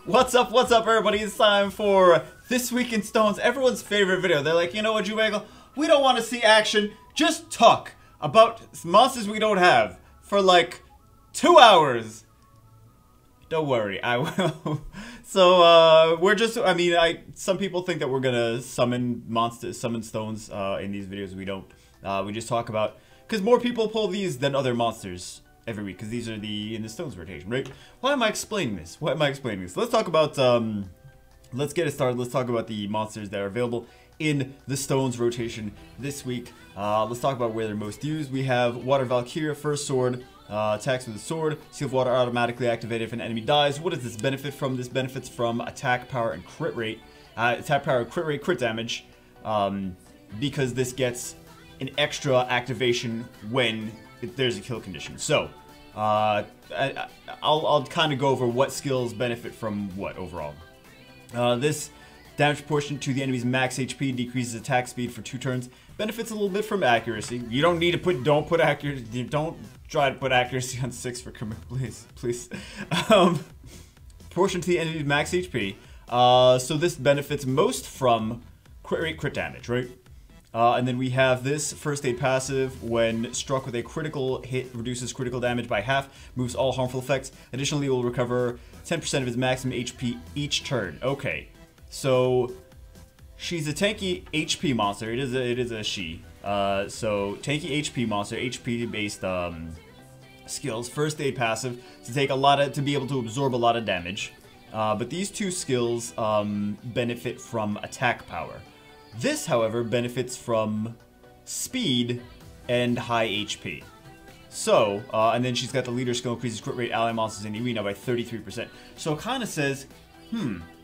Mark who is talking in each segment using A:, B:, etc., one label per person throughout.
A: What's up, everybody? It's time for This Week in Stones, everyone's favorite video. They're like, you know what, Jubangle? We don't want to see action. Just talk about monsters we don't have for like 2 hours. Don't worry, I will. So, we're just, some people think that we're gonna summon stones in these videos. We don't. We just talk about, because more people pull these than other monsters every week, because these are in the stones rotation, right? Why am I explaining this? Let's talk about, let's get it started. Let's talk about the monsters that are available in the stones rotation this week. Let's talk about where they're most used. We have Water Valkyria, first sword, attacks with a sword. Seal of Water automatically activated if an enemy dies. What does this benefit from? This benefits from attack power and crit rate. Attack power, crit rate, crit damage, because this gets an extra activation when there's a kill condition. So, I'll kind of go over what skills benefit from what overall. This damage proportion to the enemy's max HP, decreases attack speed for 2 turns. Benefits a little bit from accuracy. You don't need to don't put accuracy. Don't try to put accuracy on 6 for Camilla, please. Proportion to the enemy's max HP. So this benefits most from crit rate, crit damage, right? And then we have this first aid passive. When struck with a critical hit, reduces critical damage by half, moves all harmful effects. Additionally, it will recover 10% of his maximum HP each turn. Okay, so she's a tanky HP monster. It is a she. So tanky HP monster, HP based skills. First aid passive to be able to absorb a lot of damage. But these 2 skills benefit from attack power. This, however, benefits from speed and high HP. So, and then she's got the leader skill, increases crit rate ally monsters in the arena by 33%. So it kind of says,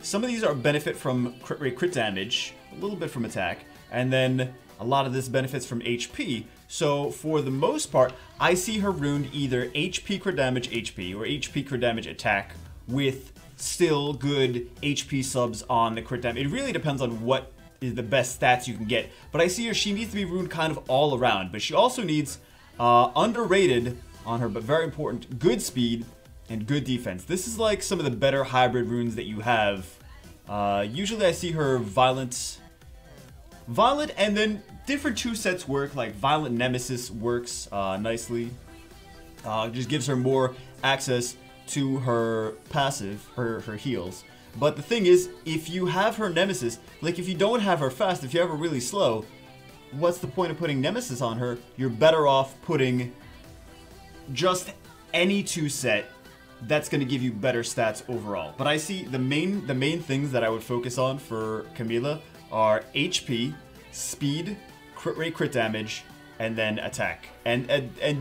A: some of these are benefit from crit rate, crit damage, a little bit from attack, and then a lot of this benefits from HP. So for the most part, I see her runed either HP crit damage HP or HP crit damage attack with still good HP subs on the crit damage. It really depends on what is the best stats you can get, but I see she needs to be runed kind of all around, but she also needs underrated on her, but very important, good speed and good defense. This is like some of the better hybrid runes that you have. Usually I see her violent, and then different 2 sets work, like Violent Nemesis works nicely. Just gives her more access to her passive, her heals. But the thing is, if you have her Nemesis, like if you don't have her fast, if you have her really slow, what's the point of putting Nemesis on her? You're better off putting just any 2 set that's going to give you better stats overall. But I see the main things that I would focus on for Camilla are HP, speed, crit rate, crit damage, and then attack. And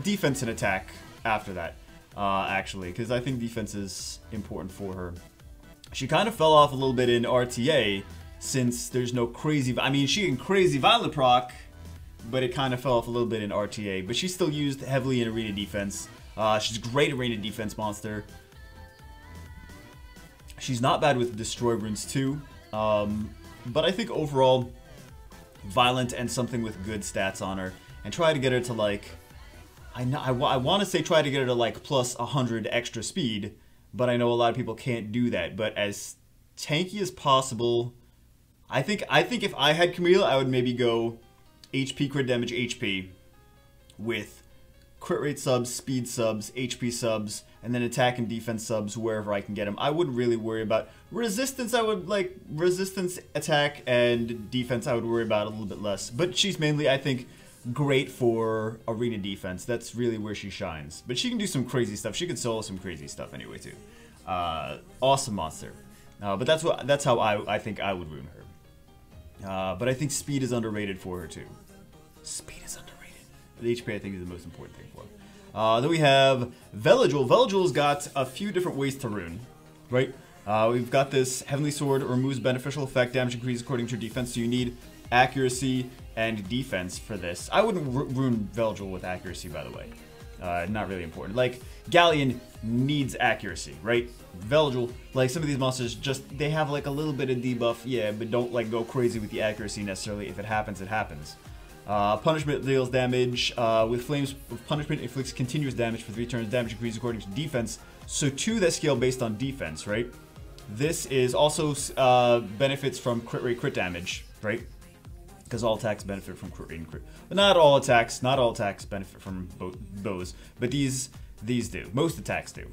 A: defense and attack after that, actually, because I think defense is important for her. She kind of fell off a little bit in RTA since there's no crazy... she can crazy violent proc, but it kind of fell off a little bit in RTA. But she's still used heavily in arena defense. She's a great arena defense monster. She's not bad with Destroy runes too. But I think overall, violent and something with good stats on her. And try to get her to like... I want to say try to get her to like plus 100 extra speed. But I know a lot of people can't do that. But as tanky as possible, I think if I had Camilla, I would maybe go HP crit damage HP with crit rate subs, speed subs, HP subs, and then attack and defense subs wherever I can get them. I wouldn't really worry about resistance. I would like resistance, attack, and defense. I would worry about a little bit less. But she's mainly, I think, great for arena defense. That's really where she shines. But she can do some crazy stuff. She can solo some crazy stuff anyway too. Awesome monster. But that's how I think I would rune her. But I think speed is underrated for her too. Speed is underrated. The HP I think is the most important thing for her. Then we have Velajuel. Velajuel's got a few different ways to rune, right? We've got this Heavenly Sword, removes beneficial effect, damage increases according to your defense. So you need accuracy and defense for this. I wouldn't rune Velajuel with accuracy, by the way. Not really important. Like, Galleon needs accuracy, right? Velajuel, like some of these monsters, they have like a little bit of debuff, yeah, but don't like go crazy with the accuracy necessarily. If it happens, it happens. Punishment deals damage. With Flames, Punishment inflicts continuous damage for 3 turns. Damage increases according to defense. So 2 that scale based on defense, right? This is also benefits from crit rate, crit damage, right? Because all attacks benefit from crit rate and crit. But not all attacks benefit from those. But these do. Most attacks do.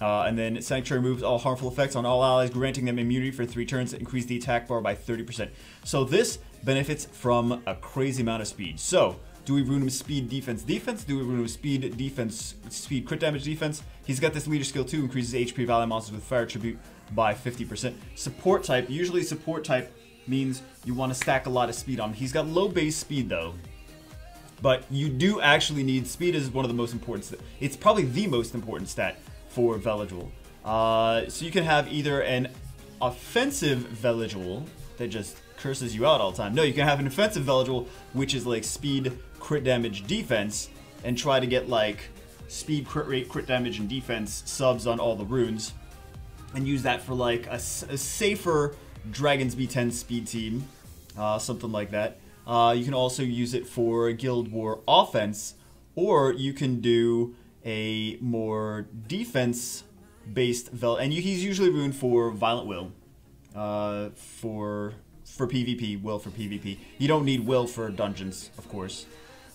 A: And then Sanctuary removes all harmful effects on all allies, granting them immunity for 3 turns that increase the attack bar by 30%. So this benefits from a crazy amount of speed. So, do we rune him speed, defense, defense? Do we rune him speed, defense, speed, crit damage, defense? He's got this leader skill too, increases HP of ally monsters with fire tribute by 50%. Support type, usually support type means you want to stack a lot of speed on him. He's got low base speed though. But you do actually need, speed is one of the most important, it's probably the most important stat for Velajuel. So you can have either an offensive Velajuel that just curses you out all the time. No, you can have an offensive Velajuel, which is like speed, crit damage, defense, and try to get like speed, crit rate, crit damage, and defense subs on all the runes, and use that for like a safer Dragons B10 speed team, something like that. You can also use it for Guild War offense, or you can do a more defense-based and he's usually runed for Violent Will, for PvP, Will for PvP. You don't need Will for dungeons, of course.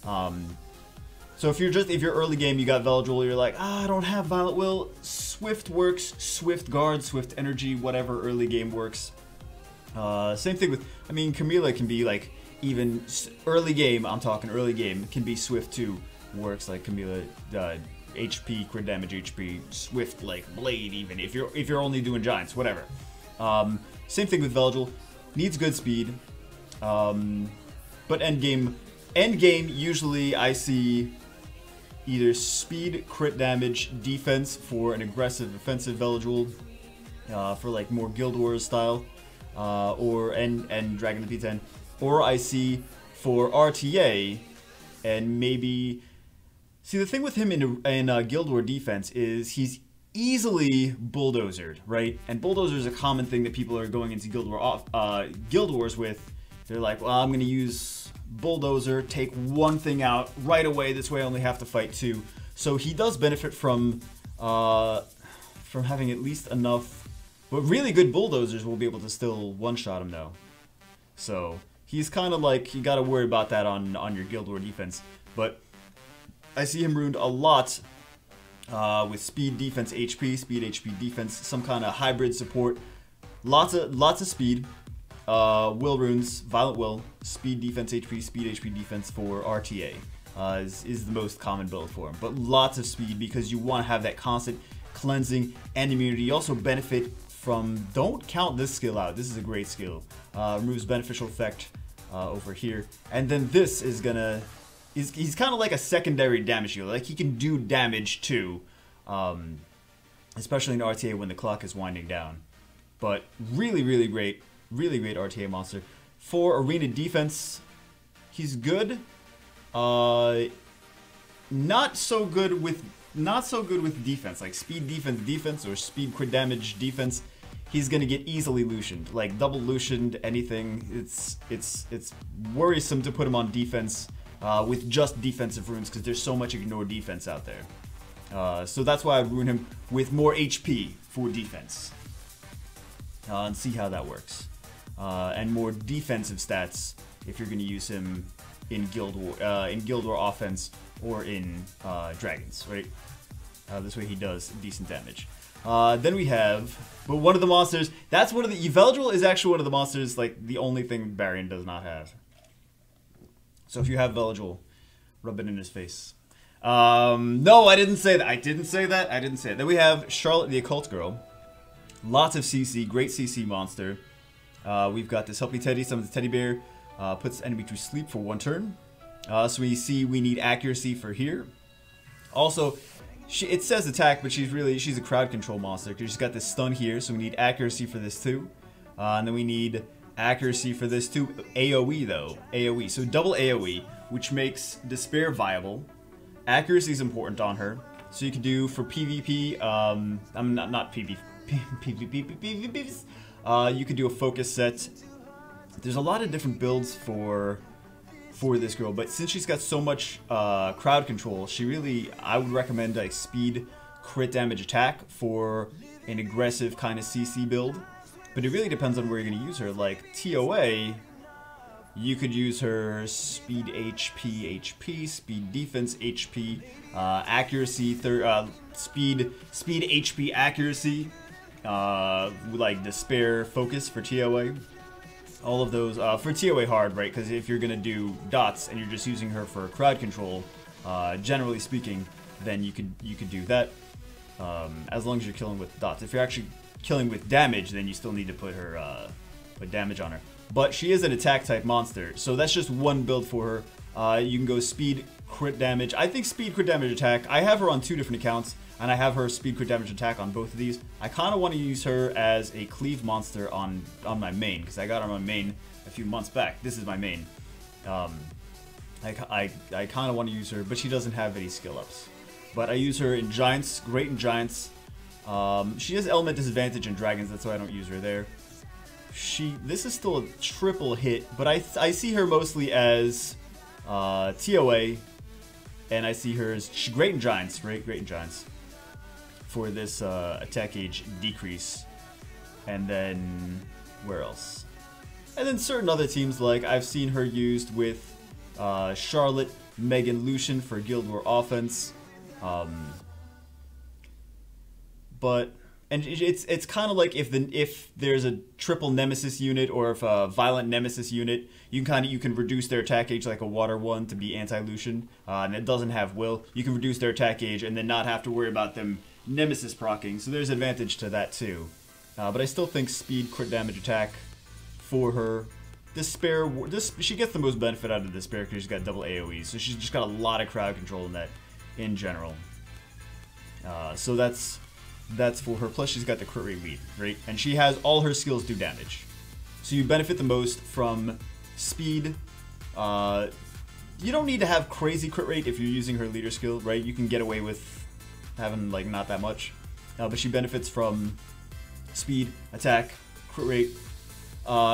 A: So if you're early game, you got Velajuel, you're like, I don't have Violent Will. Swift works, Swift Guard, Swift Energy, whatever early game works. Same thing with, I mean, Camilla can be like, even early game, I'm talking early game, can be Swift too. Works like Camilla, HP, crit damage, HP, Swift, like Blade even, if you're only doing Giants, whatever. Same thing with Velajuel, needs good speed, but endgame usually I see either speed, crit damage, defense for an aggressive, offensive Velajuel, for like more Guild Wars style, and Dragon the P10, or I see for RTA, and maybe, see the thing with him in Guild War defense is he's easily bulldozered, right? And bulldozer is a common thing that people are going into Guild Wars with. They're like, well, I'm going to use bulldozer, take one thing out right away. This way I only have to fight 2. So he does benefit from having at least enough. But really good bulldozers will be able to still one-shot him though. So he's kind of like, you got to worry about that on your Guild War defense. But I see him ruined a lot with speed, defense, HP, speed, HP, defense, some kind of hybrid support. Lots of speed. Will runes, Violent Will, speed, defense, HP, speed, HP, defense for RTA is the most common build for him. But lots of speed because you want to have that constant cleansing and immunity. You also benefit from, don't count this skill out, this is a great skill. Removes beneficial effect over here. And then this is gonna, he's kind of like a secondary damage healer. Like he can do damage too, especially in RTA when the clock is winding down. But really, really great RTA monster. For arena defense, he's good. Not so good with defense, like speed defense or speed crit damage defense. He's gonna get easily Lucianed, like double Lucianed anything. It's worrisome to put him on defense with just defensive runes because there's so much ignored defense out there. So that's why I rune him with more HP for defense, and see how that works. And more defensive stats if you're gonna use him in Guild War offense or in Dragons, right? This way he does decent damage. Then we have, but one of the monsters, that's one of the, Velajuel is actually one of the monsters, like the only thing Barian does not have. So if you have Velajuel, rub it in his face. No, I didn't say that. I didn't say that. Then we have Charlotte the Occult Girl. Lots of CC, great CC monster. We've got this Help Me Teddy, summons the teddy bear, puts the enemy to sleep for 1 turn. So we see we need accuracy for here. Also, it says attack, but she's a crowd control monster because she's got this stun here, so we need accuracy for this too. And then we need accuracy for this too. AoE though, AoE. So double AoE, which makes Despair viable. Accuracy is important on her, so you can do for PvP. I'm not PvP. You could do a focus set. There's a lot of different builds for this girl, but since she's got so much crowd control, I would recommend a speed crit damage attack for an aggressive kind of CC build. But it really depends on where you're going to use her. Like, TOA, you could use her speed HP, speed defense HP, accuracy, speed HP accuracy, like despair focus for TOA. All of those, for TOA hard, right? Because if you're going to do dots and you're just using her for crowd control, generally speaking, then you could do that. As long as you're killing with dots. If you're actually killing with damage, then you still need to put her put damage on her. But she is an attack type monster, so that's just one build for her. You can go speed, crit damage. I think speed, crit damage, attack. I have her on 2 different accounts, and I have her speed, crit damage, attack on both of these. I kind of want to use her as a cleave monster on my main, because I got her on my main a few months back. This is my main. I kind of want to use her, but she doesn't have any skill ups. But I use her in Giants, great in Giants. She has element disadvantage in Dragons, that's why I don't use her there. This is still a triple hit, but I see her mostly as TOA, and I see her as great in Giants, right? Great in Giants for this attack gauge decrease. And then where else? And then certain other teams, like I've seen her used with Charlotte, Megan, Lucian for Guild War offense. And it's kind of like if there's a triple nemesis unit or if a violent nemesis unit, you can reduce their attack gauge like a water one to be anti-Lucian, and it doesn't have will. You can reduce their attack gauge and then not have to worry about them nemesis proccing. So there's advantage to that too. But I still think speed, crit damage, attack for her. Despair, she gets the most benefit out of Despair because she's got double AoE, so she's just got a lot of crowd control in that in general. So that's for her. Plus she's got the crit rate lead, right? And she has all her skills do damage. So you benefit the most from speed. You don't need to have crazy crit rate if you're using her leader skill, right? You can get away with having like not that much. But she benefits from speed, attack, crit rate,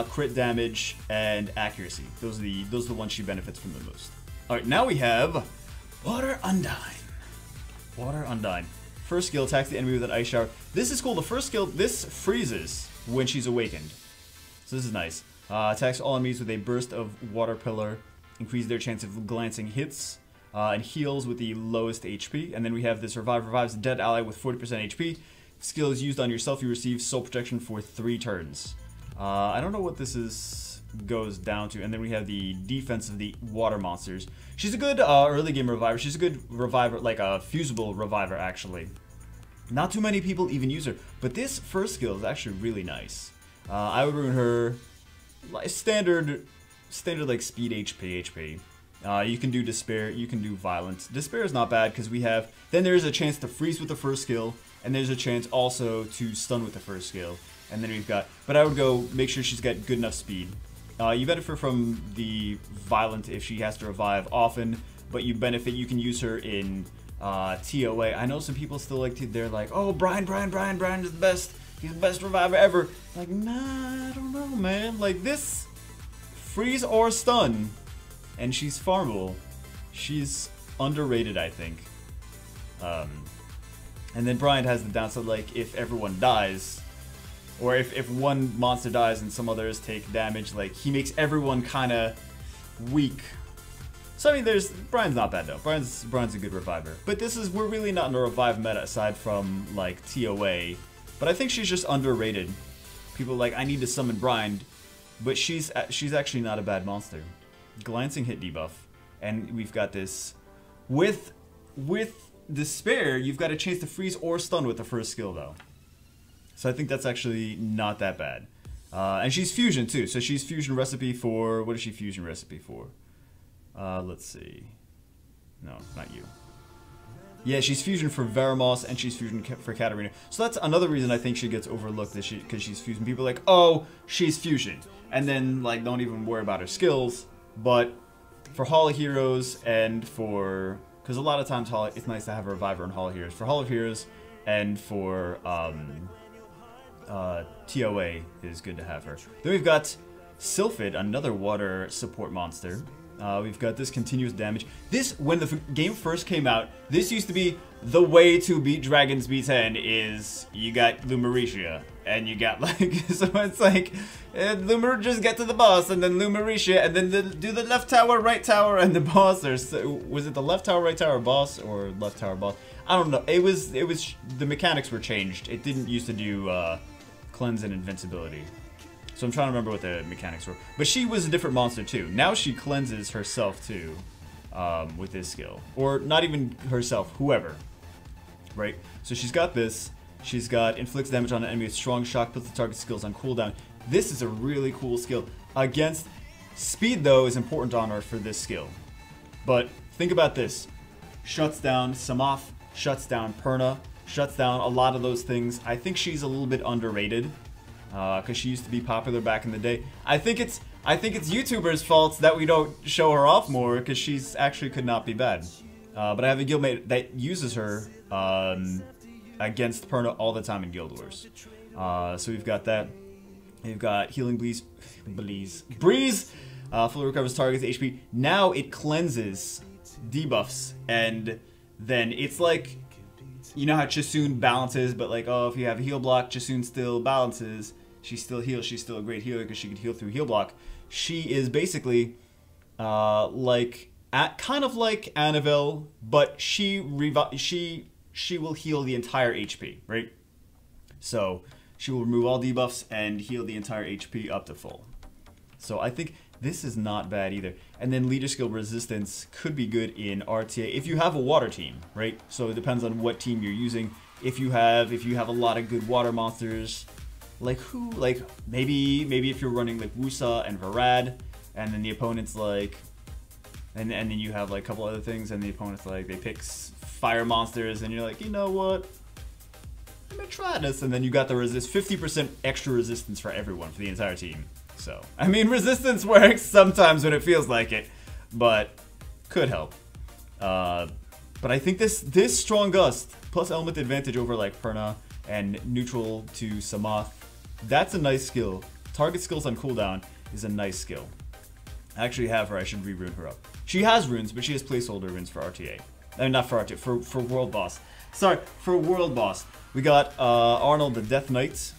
A: crit damage, and accuracy. Those are the ones she benefits from the most. Alright, now we have Water Undyne. Water Undyne. First skill attacks the enemy with an ice shower. This is cool. The first skill, this freezes when she's awakened. So this is nice. Attacks all enemies with a burst of water pillar. Increase their chance of glancing hits. And heals with the lowest HP. And then we have this revives a dead ally with 40% HP. Skill is used on yourself. You receive soul protection for 3 turns. I don't know what this goes down to. And then we have the defense of the water monsters. She's a good early game reviver. She's a good reviver, like a fusible reviver actually. Not too many people even use her, but this first skill is actually really nice. I would rune her like standard like speed HP. You can do despair, you can do violence. Despair is not bad because then there's a chance to freeze with the first skill, and there's a chance also to stun with the first skill. And then we've got, but I would go make sure she's got good enough speed. You benefit from the violent if she has to revive often, but you can use her in TOA. I know some people still they're like, oh, Brian is the best. He's the best reviver ever. Like, nah, I don't know, man. Like this, freeze or stun, and she's farmable. She's underrated, I think. And then Brian has the downside, like if everyone dies, or if one monster dies and some others take damage, like he makes everyone kind of weak. So I mean, Brian's not bad though. Brian's a good reviver. But we're really not in a revive meta aside from like TOA. But I think she's just underrated. People are like, I need to summon Brian, but she's actually not a bad monster. Glancing hit debuff, and we've got this with Despair. You've got a chance to freeze or stun with the first skill though. So I think that's actually not that bad. And she's fusion too. So she's fusion recipe for, what is she fusion recipe for? Let's see. No, not you. Yeah, she's fusion for Veramos and she's fusion for Katarina. So that's another reason I think she gets overlooked, because she's fusion. People are like, oh, she's fusion. And then like don't even worry about her skills. But for Hall of Heroes and for, because a lot of times it's nice to have a reviver in Hall of Heroes. For Hall of Heroes and for TOA is good to have her. Then we've got Sylphid, another water support monster. We've got this continuous damage. This, when the game first came out, this used to be the way to beat Dragons B10 is you got Lumericia, and you got like, so it's like, just get to the boss, and then Lumericia, and then do the left tower, right tower, and the boss, or was it the left tower, right tower, boss, or left tower, boss? I don't know, it was, the mechanics were changed. It didn't used to do, cleanse and invincibility. So I'm trying to remember what the mechanics were. But she was a different monster too. Now she cleanses herself too, with this skill. Or not even herself, whoever. Right? So she's got this. She's got inflicts damage on an enemy with strong shock, puts the target skills on cooldown. This is a really cool skill. Against speed though is important on her for this skill. But think about this. Shuts down Samoth, shuts down Perna, shuts down a lot of those things. I think she's a little bit underrated. Because she used to be popular back in the day. I think it's YouTubers' fault that we don't show her off more, because she's actually could not be bad. But I have a guildmate that uses her against Perna all the time in Guild Wars. So we've got that. We've got Healing Breeze, fully recovers target's HP. Now it cleanses debuffs, and then it's like, you know how Chisoon balances, but like, oh, if you have a heal block, Chisoon still balances. She still heals. She's still a great healer because she could heal through heal block. She is basically kind of like Annabelle, but she will heal the entire HP, right? So she will remove all debuffs and heal the entire HP up to full. So I think this is not bad either. And then leader skill resistance could be good in RTA if you have a water team, right? So it depends on what team you're using. If you have a lot of good water monsters, like who? Like maybe if you're running like Wusa and Varad, and then the opponent's like, and then you have like a couple other things, and the opponent's like, they pick fire monsters, and you're like, you know what? I'm gonna try this, and then you got the 50% extra resistance for everyone for the entire team. So, I mean, resistance works sometimes when it feels like it, but could help. But I think this Strong Gust plus element advantage over like Perna and neutral to Samoth, that's a nice skill. Target skills on cooldown is a nice skill. I actually have her. I should re-rune her up. She has runes, but she has placeholder runes for RTA. I mean, not for RTA, for World Boss. Sorry, for World Boss. We got Arnold the Death Knight.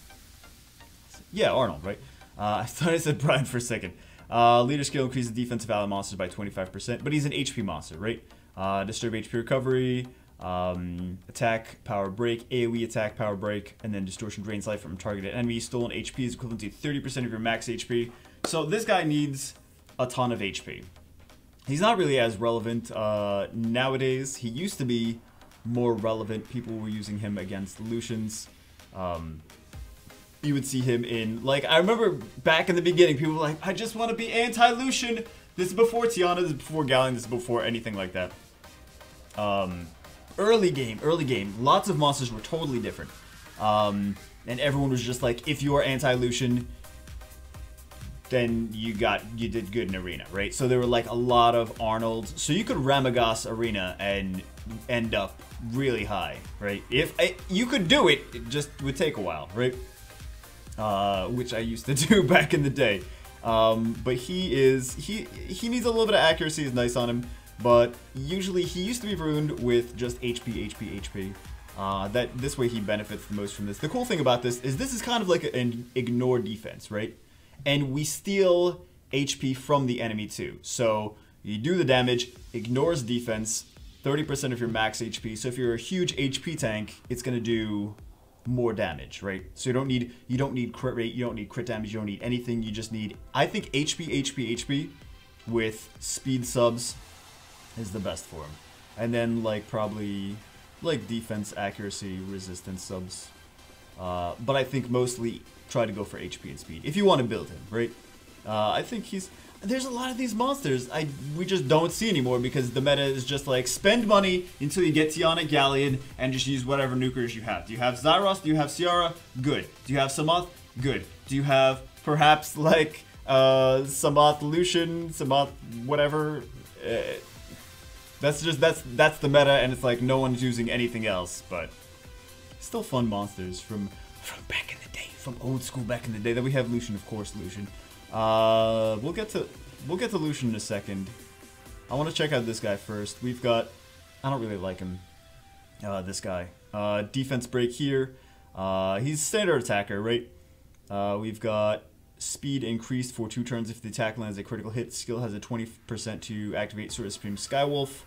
A: Yeah, Arnold, right? I thought I said Brian for a second. Leader skill increases defensive ally monsters by 25%, but he's an HP monster, right? Disturb HP recovery, attack, power break, AoE attack, power break, and then distortion drains life from targeted enemy. Stolen HP is equivalent to 30% of your max HP. So this guy needs a ton of HP. He's not really as relevant nowadays. He used to be more relevant. People were using him against Lucians. You would see him in, like, I remember back in the beginning, people were like, I just want to be anti-Lucian. This is before Tiana, this is before Galleon, this is before anything like that. Early game, lots of monsters were totally different. And everyone was just like, if you are anti-Lucian, then you did good in Arena, right? So there were like a lot of Arnolds. So you could Ramagas Arena and end up really high, right? If you could do it, it just would take a while, right? Which I used to do back in the day. But he needs a little bit of accuracy, is nice on him. But usually he used to be ruined with just HP. This way he benefits the most from this. The cool thing about this is kind of like an ignore defense, right? And we steal HP from the enemy too. So you do the damage, ignores defense, 30% of your max HP. So if you're a huge HP tank, it's gonna do more damage, right? So you don't need crit rate, you don't need crit damage, you don't need anything. You just need, I think, HP with speed subs is the best for him. And then like probably like defense, accuracy, resistance subs. But I think mostly try to go for HP and speed if you want to build him, right? I think there's a lot of these monsters we just don't see anymore because the meta is just like spend money until you get Tiana Galleon and just use whatever nukers you have. Do you have Zyros? Do you have Ciara? Good. Do you have Samoth? Good. Do you have perhaps like Samoth Lucian, Samoth whatever? That's the meta, and it's like no one's using anything else, but still fun monsters from back in the day, from old school back in the day. Then we have Lucian, of course, Lucian. We'll get to Lucian in a second. I want to check out this guy first. We've got, I don't really like him. This guy. Defense break here. He's standard attacker, right? We've got speed increased for 2 turns if the attack lands a critical hit. Skill has a 20% to activate Sword of Supreme Skywolf.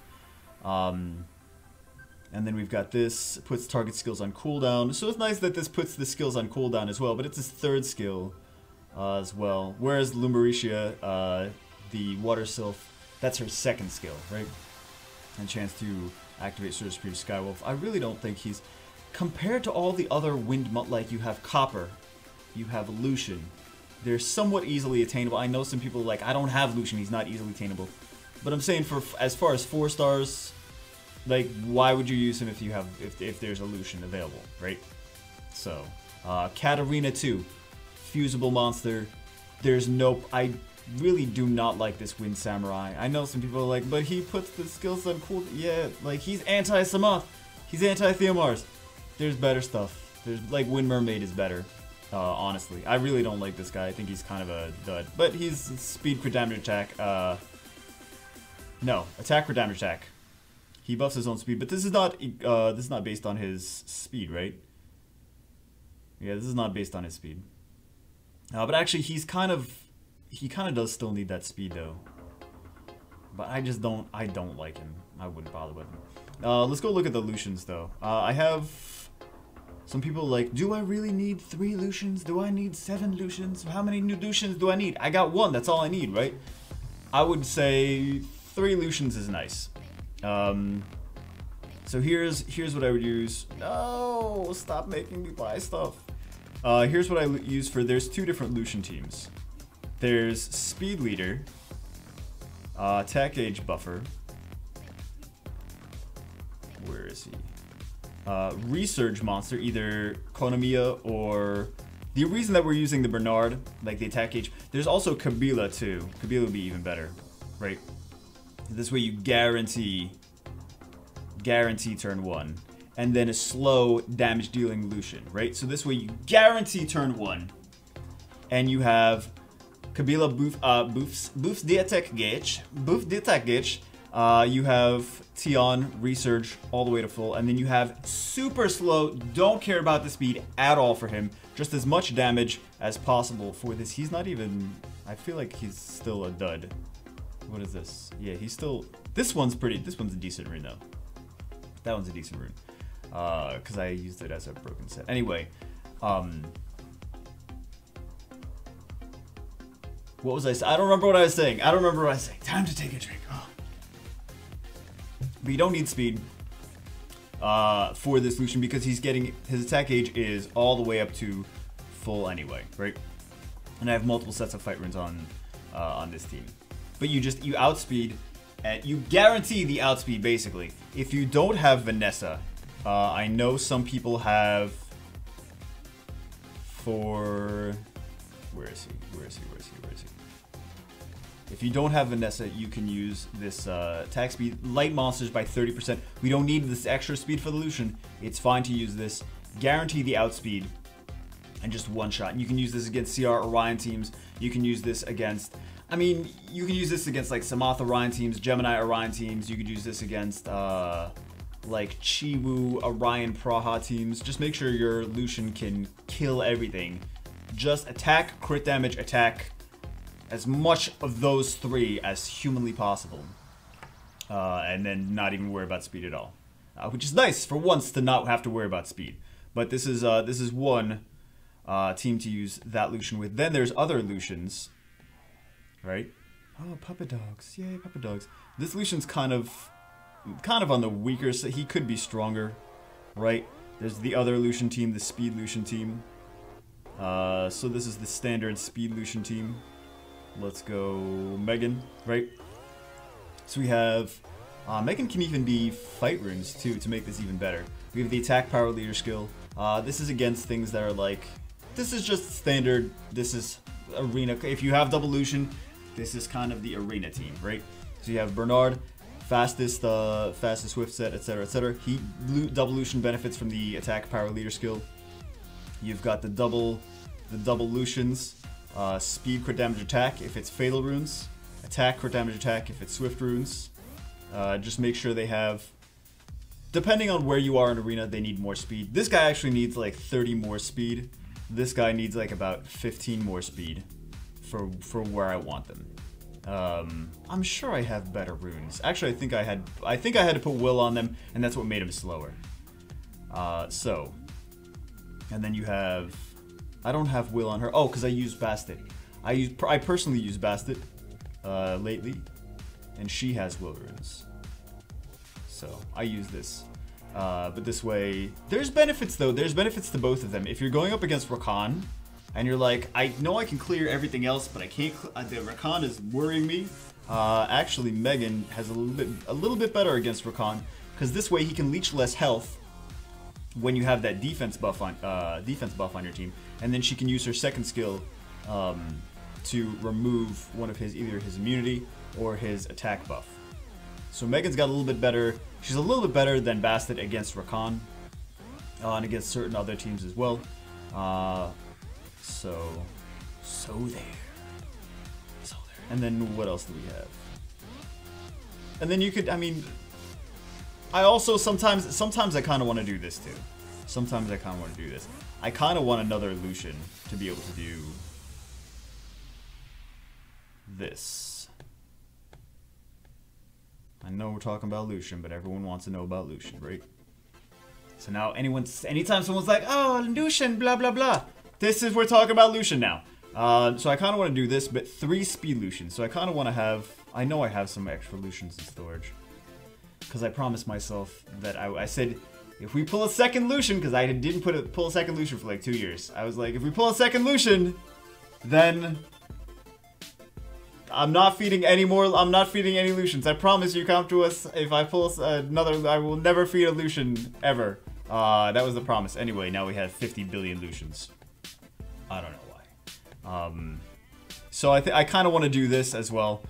A: And then we've got this, puts target skills on cooldown. So it's nice that this puts the skills on cooldown as well, but it's his 3rd skill as well. Whereas Lumericia, the Water Sylph, that's her 2nd skill, right? And chance to activate Sword of Supreme Skywolf. I really don't think he's... Compared to all the other wind, like you have Copper, you have Lucian. They're somewhat easily attainable. I know some people are like, I don't have Lucian, he's not easily attainable. But I'm saying for as far as 4 stars, like, why would you use him if you have if there's a Lucian available, right? So, Katarina 2, fusible monster. There's no... I really do not like this Wind Samurai. I know some people are like, but he puts the skills on cool... Yeah, like, he's anti-Samoth. He's anti-Theomars. There's better stuff. There's, like, Wind Mermaid is better, honestly. I really don't like this guy. I think he's kind of a dud. But he's speed, crit damage, attack. No, attack, crit damage, attack. He buffs his own speed, but this is not based on his speed, right? Yeah, this is not based on his speed. But actually, he kind of does still need that speed, though. But I don't like him. I wouldn't bother with him. Let's go look at the Lucians, though. I have... Some people are like, do I really need 3 Lucians? Do I need 7 Lucians? How many new Lucians do I need? I got 1, that's all I need, right? I would say 3 Lucians is nice. So here's what I would use. No, stop making me buy stuff. Here's what I use for, there's 2 different Lucian teams. There's Speed Leader, Attack Gauge Buffer. Where is he? Resurge Monster, either Konamiya or... The reason that we're using the Bernard, like the attack gauge, there's also Camilla too. Camilla would be even better, right? This way you guarantee turn 1. And then a slow damage dealing Lucian, right? So this way you guarantee turn 1. And you have Camilla boofs the attack gauge. Boof the attack gauge. You have Tion, Resurge, all the way to full. And then you have super slow, don't care about the speed at all for him. Just as much damage as possible for this. He's not even... I feel like he's still a dud. What is this? Yeah, he's still... This one's a decent rune, though. That one's a decent rune. Because I used it as a broken set. Anyway, what was I saying? I don't remember what I was saying. Time to take a drink. Oh. But you don't need speed for this Lucian because he's getting... His attack gauge is all the way up to full anyway, right? And I have multiple sets of fight runes on this team. But you outspeed, and you guarantee the outspeed, basically. If you don't have Vanessa, I know some people have... For... Where is he? If you don't have Vanessa, you can use this attack speed. Light monsters by 30%. We don't need this extra speed for the Lucian. It's fine to use this. Guarantee the outspeed. And just one shot. And you can use this against CR Orion teams. You can use this against... I mean, you can use this against like Samoth Orion teams, Gemini Orion teams. You could use this against like Chiwu Orion Praha teams. Just make sure your Lucian can kill everything. Just attack, crit damage, attack. As much of those 3 as humanly possible. And then not even worry about speed at all. Which is nice for once to not have to worry about speed. But this is one team to use that Lucian with. Then there's other Lucians. Right? Oh, puppet dogs. Yay, puppet dogs. This Lucian's kind of on the weaker side. He could be stronger. Right? There's the other Lucian team, the speed Lucian team. So this is the standard speed Lucian team. Let's go Megan, right? So we have... Megan can even be fight runes, too, to make this even better. We have the attack power leader skill. This is against things that are like... This is just standard. This is arena. If you have double Lucian, this is kind of the arena team, right? So you have Bernard, fastest swift set, etc., etc. Double Lucian benefits from the attack power leader skill. You've got the double Lucians. Speed, crit damage, attack if it's fatal runes. Attack, crit damage, attack if it's swift runes. Just make sure they have... Depending on where you are in arena, they need more speed. This guy actually needs like 30 more speed. This guy needs like about 15 more speed for where I want them. I'm sure I have better runes. Actually, I think I had to put will on them, and that's what made him slower. And then you have... I don't have will on her. Oh, because I use Bastet. I personally use Bastet lately, and she has will runes. So I use this. But this way, there's benefits though. There's benefits to both of them. If you're going up against Rakan, and you're like, I know I can clear everything else, but I can't. The Rakan is worrying me. Actually, Megan has a little bit better against Rakan, because this way he can leech less health when you have that defense buff on your team, and then she can use her second skill to remove one of either his immunity or his attack buff. So Megan's got a little bit better. She's a little bit better than Bastet against Rakan, and against certain other teams as well. So there. And then what else do we have? And then you could, I mean, I also sometimes I kind of want to do this too. Sometimes I kind of want to do this. I kind of want another Lucian to be able to do this. I know we're talking about Lucian, but everyone wants to know about Lucian, right? So now anytime someone's like, oh, Lucian, blah, blah, blah. We're talking about Lucian now. So I kind of want to do this, but 3 speed Lucians. So I kind of want to have, I know I have some extra Lucians in storage. Because I promised myself that I said, if we pull a second Lucian, because I didn't pull a second Lucian for like 2 years. I was like, if we pull a second Lucian, then I'm not feeding any Lucians. I promise you, come to us. If I pull another, I will never feed a Lucian ever. That was the promise. Anyway, now we have 50 billion Lucians. I don't know why. So I kind of want to do this as well.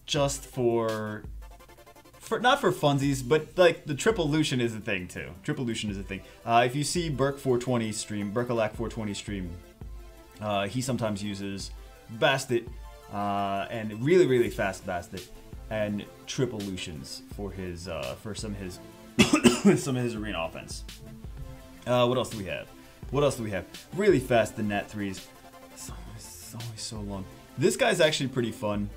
A: Just for not for funsies, but like the triple Lucian is a thing too. Triple Lucian is a thing. If you see Burk420 stream, Burkalak420 stream, he sometimes uses Bastet, and really fast Bastet, and triple Lucians for his for some of his arena offense. What else do we have? Really fast the Nat 3s. It's always so long. This guy's actually pretty fun.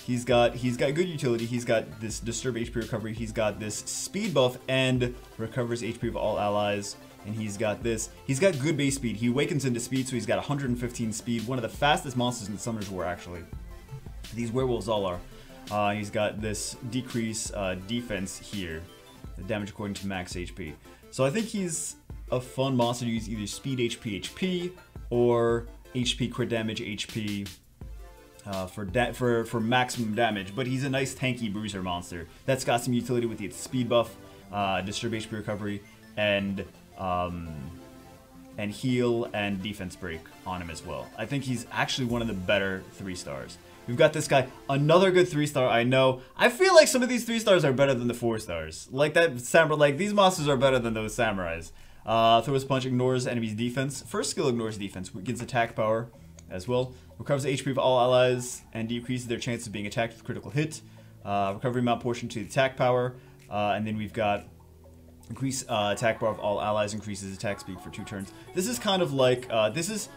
A: He's got good utility. He's got this Disturb HP recovery. He's got this speed buff and recovers HP of all allies. And he's got good base speed. He awakens into speed, so he's got 115 speed. One of the fastest monsters in the Summoners War, actually. These werewolves all are. He's got this decrease defense here. The damage according to max HP. So I think he's a fun monster to use either speed HP or HP crit damage HP. For maximum damage, but he's a nice tanky bruiser monster that's got some utility with its speed buff, Disturb HP recovery, and heal and defense break on him as well. I think he's actually one of the better 3-stars. We've got this guy, another good 3-star. I know. I feel like some of these 3-stars are better than the 4-stars. Like that samurai. Like these monsters are better than those samurais. Throws punch ignores enemy's defense. First skill ignores defense. Gets attack power as well. Recovers the HP of all allies and decreases their chance of being attacked with critical hit. Recovery amount portion to the attack power. And then we've got increase attack power of all allies, increases attack speed for 2 turns. This is kind of like this is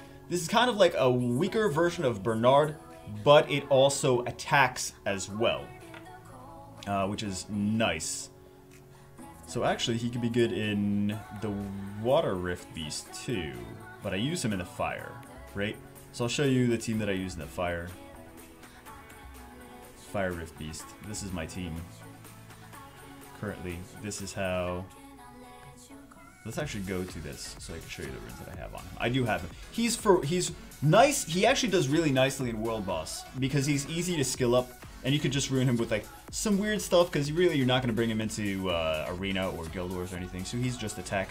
A: kind of like a weaker version of Bernard, but it also attacks as well, which is nice. So actually, he could be good in the Water Rift Beast too, but I use him in the Fire, right? So I'll show you the team that I use in the Fire Rift Beast. This is my team currently. This is how... Let's actually go to this so I can show you the runes that I have on him. I do have him. He's nice. He actually does really nicely in World Boss because he's easy to skill up, and you could just ruin him with like some weird stuff because really you're not going to bring him into Arena or Guild Wars or anything. So he's just attack.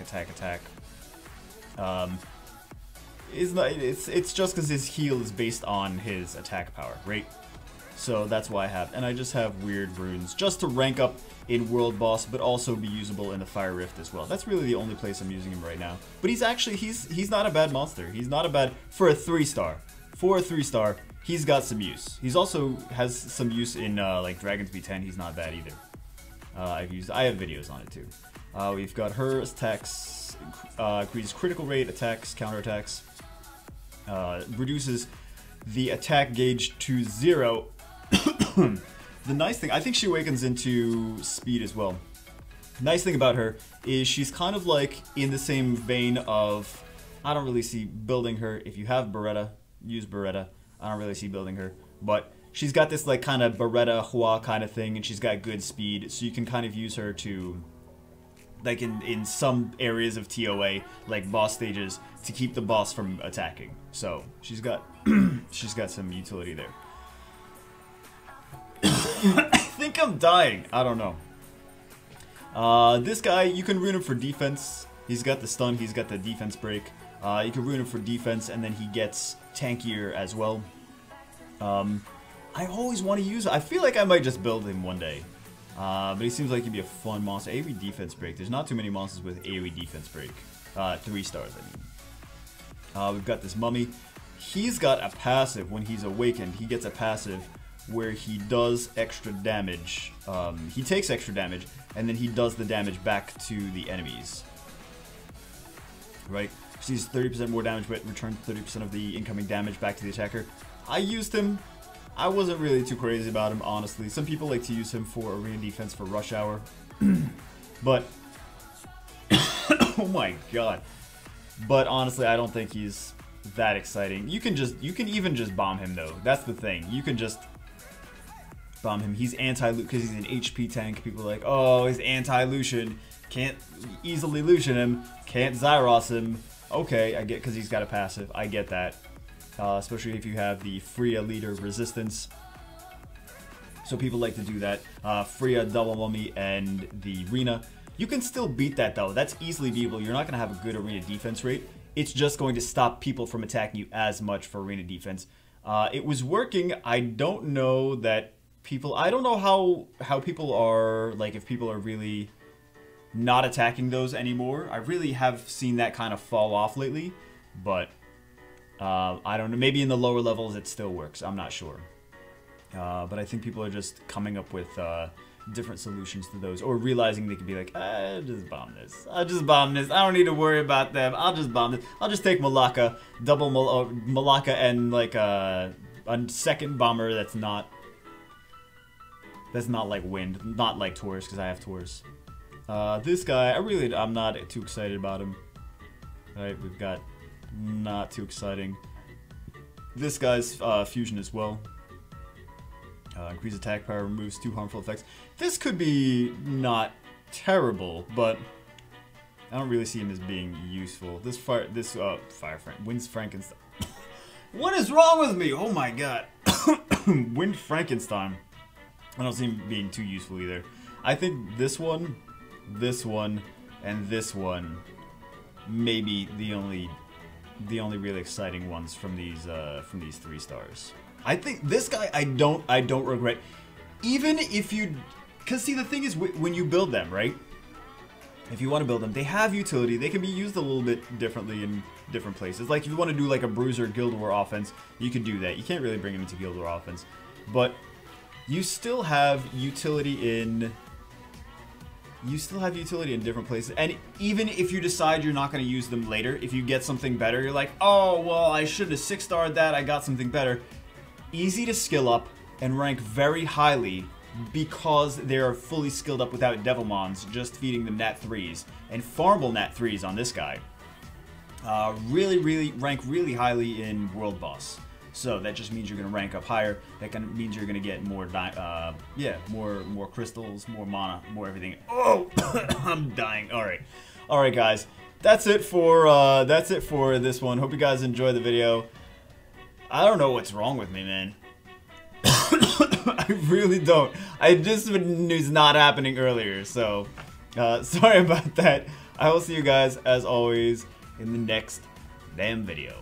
A: It's just because his heal is based on his attack power, right? So that's why I have, and I just have weird runes just to rank up in World Boss, but also be usable in the Fire Rift as well. That's really the only place I'm using him right now. But he's actually, he's not a bad monster. He's not a bad, for a 3-star. For a 3-star, he's got some use. He's also has some use in like Dragon's B10. He's not bad either. I have videos on it too. We've got her attacks, increases critical rate, attacks, counterattacks, reduces the attack gauge to 0. The nice thing, I think she awakens into speed as well. Nice thing about her is she's kind of like in the same vein of, I don't really see building her. If you have Beretta, use Beretta. I don't really see building her, but she's got this like kind of Beretta Hua kind of thing, and she's got good speed, so you can kind of use her to, like in some areas of TOA, like boss stages, to keep the boss from attacking. So she's got she's got some utility there. I think I'm dying. I don't know. This guy, you can rune him for defense. He's got the stun, he's got the defense break. You can rune him for defense, and then he gets tankier as well. I always want to use it. I feel like I might just build him one day. But he seems like he'd be a fun monster. AoE defense break. There's not too many monsters with AoE defense break. 3 stars, I mean. We've got this mummy. He's got a passive when he's awakened. He gets a passive where he does extra damage. He takes extra damage, and then he does the damage back to the enemies. Right? Receives 30% more damage, but returns 30% of the incoming damage back to the attacker. I used him. I wasn't really too crazy about him, honestly. Some people like to use him for arena defense for rush hour. But, oh my god. But honestly, I don't think he's that exciting. You can even just bomb him though. That's the thing. You can just bomb him. He's anti-loot because he's an HP tank. People are like, oh, he's anti-Lucian. Can't easily Lucian him. Can't Zyros him. Okay, I get, because he's got a passive. I get that. Especially if you have the Freya leader resistance. So people like to do that. Freya, Double Mummy, and the Rena. You can still beat that though. That's easily beatable. You're not going to have a good arena defense rate. It's just going to stop people from attacking you as much for arena defense. It was working. I don't know that people... I don't know how people are... Like, if people are really not attacking those anymore. I really have seen that kind of fall off lately. But... I don't know, maybe in the lower levels it still works, I'm not sure. But I think people are just coming up with different solutions to those, or realizing they could be like, I'll just bomb this. I'll just bomb this. I don't need to worry about them. I'll just bomb this. I'll just take Malaka, double Malaka, and like a second bomber that's not like wind, not like Taurus, because I have Taurus. This guy, I'm not too excited about him. Alright, we've got not too exciting. This guy's fusion as well. Increased attack power, removes 2 harmful effects. This could be not terrible, but I don't really see him as being useful. This Wind Frankenstein. What is wrong with me? Oh my god. Wind Frankenstein. I don't see him being too useful either. I think this one, and this one may be the only really exciting ones from these 3 stars. I think this guy I don't regret, even if you, because see the thing is when you build them, right? If you want to build them, they have utility. They can be used a little bit differently in different places. Like if you want to do like a Bruiser Guild War offense, you could do that. You can't really bring them into Guild War offense, but you still have utility in. You still have utility in different places, and even if you decide you're not going to use them later, if you get something better, you're like, oh, well, I should have 6-starred that, I got something better. Easy to skill up and rank very highly because they're fully skilled up without Devilmons, just feeding them Nat 3s, and farmable Nat 3s on this guy. Really rank really highly in World Boss. So that just means you're going to rank up higher. That means you're going to get more, more crystals, more mana, more everything. Oh, I'm dying. All right, guys. That's it for this one. Hope you guys enjoyed the video. I don't know what's wrong with me, man. I really don't. This was not happening earlier, so sorry about that. I will see you guys as always in the next damn video.